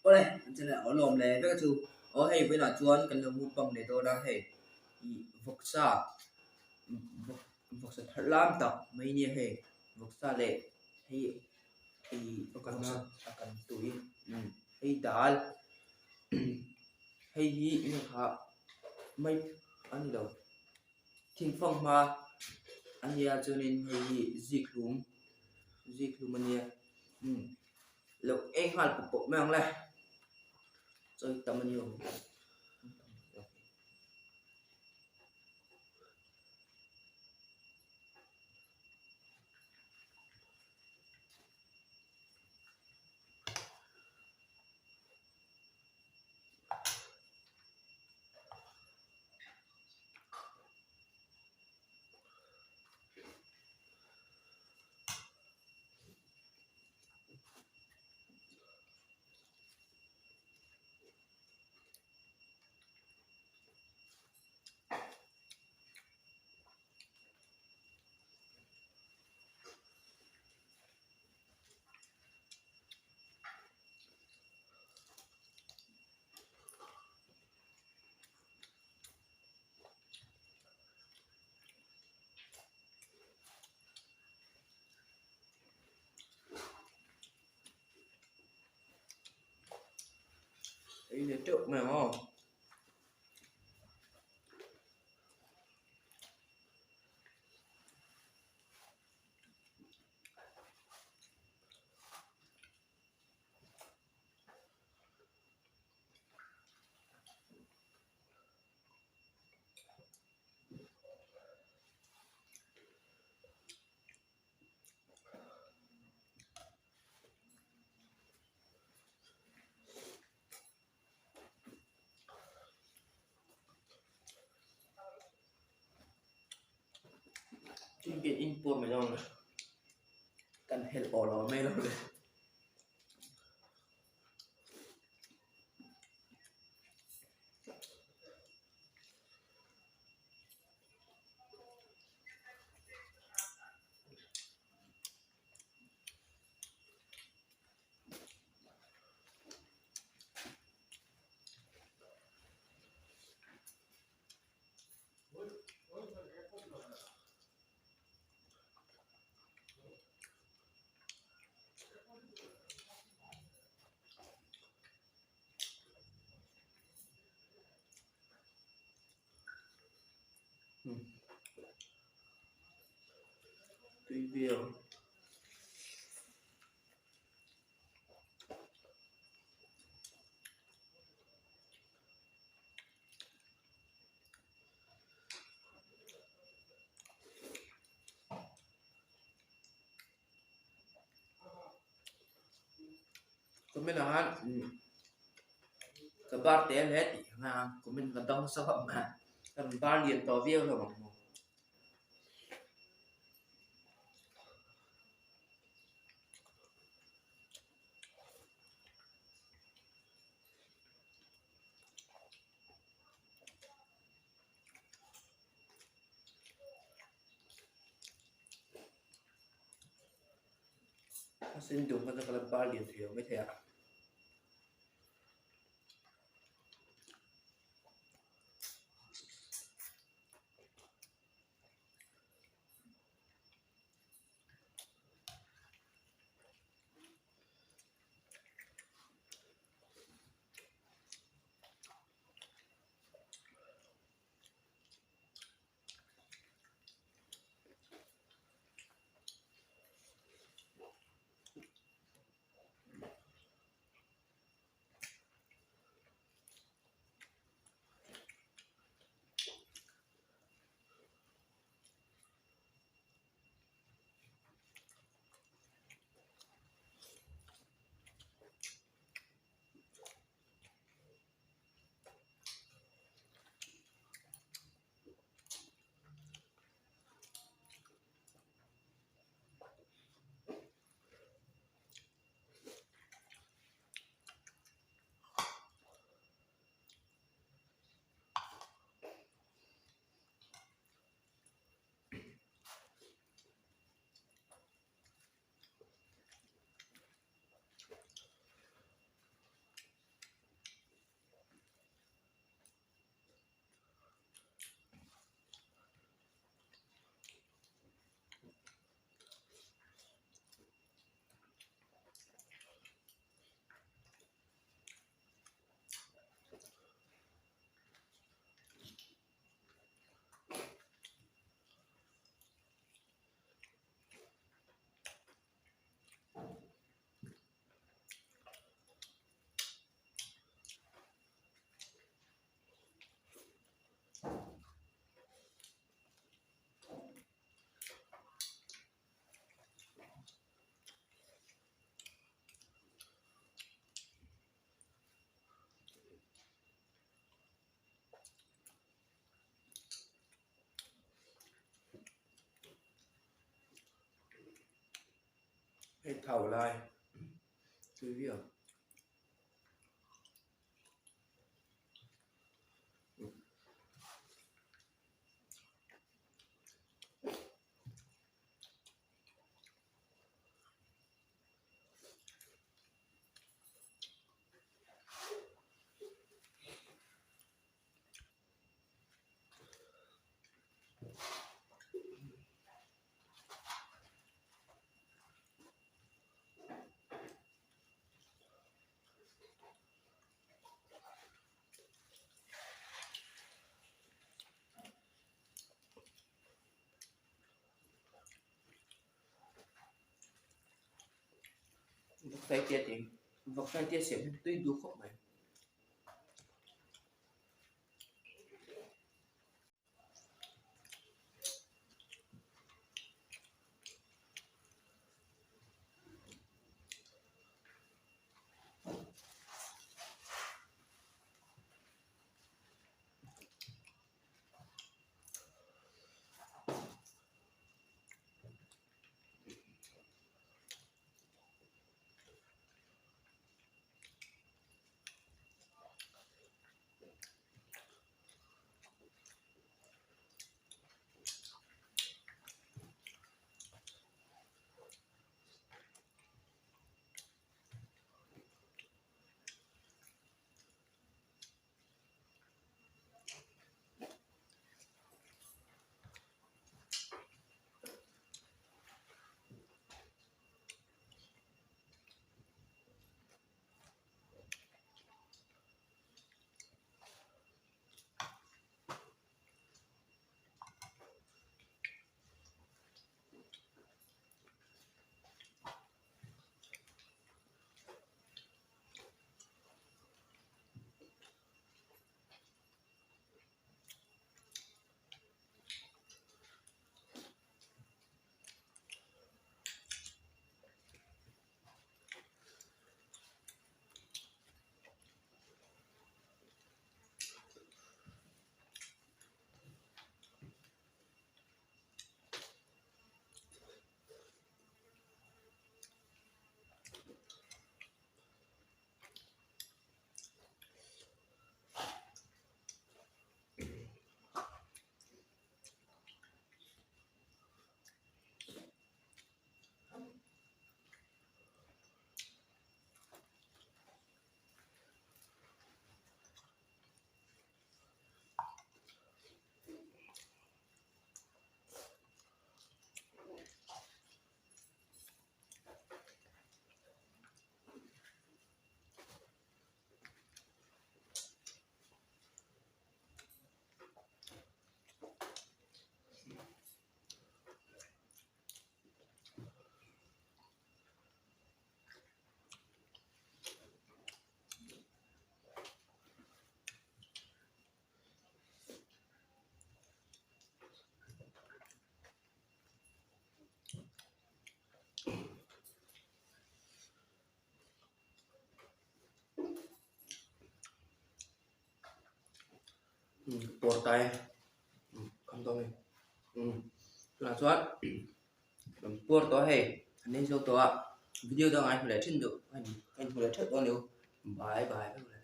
ôi chỉ là ở lồng lề với cái chú ở hay với là chuan cần là một bằng để tôi đang hay vok sa vok sa thật lam tập mấy nhỉ hay vok sa lệ hay vok sa akan tui hay dal hay hi ini ha mấy anh đâu thỉnh phong mà anh ya cho nên hay zik lum anh ya lúc anh hal bộ mang lại rồi tầm anh yêu ấy để trước mà không chuyên kiện import mà đâu này cần help bỏ nó mấy đâu đấy review của mình là cái bar té hết mà của mình còn đông sao hậm mà cần bar liền tỏ view rồi mà xin dùng cái bar liền thì mới thể thảo lại cái việc phải tiết thì vật phải tiết xem tùy đủ không mày tuột tay không to mình là soát tuột to hay anh ấy cho to video đó anh phải lấy trên được anh phải lấy trước đó nếu bye bye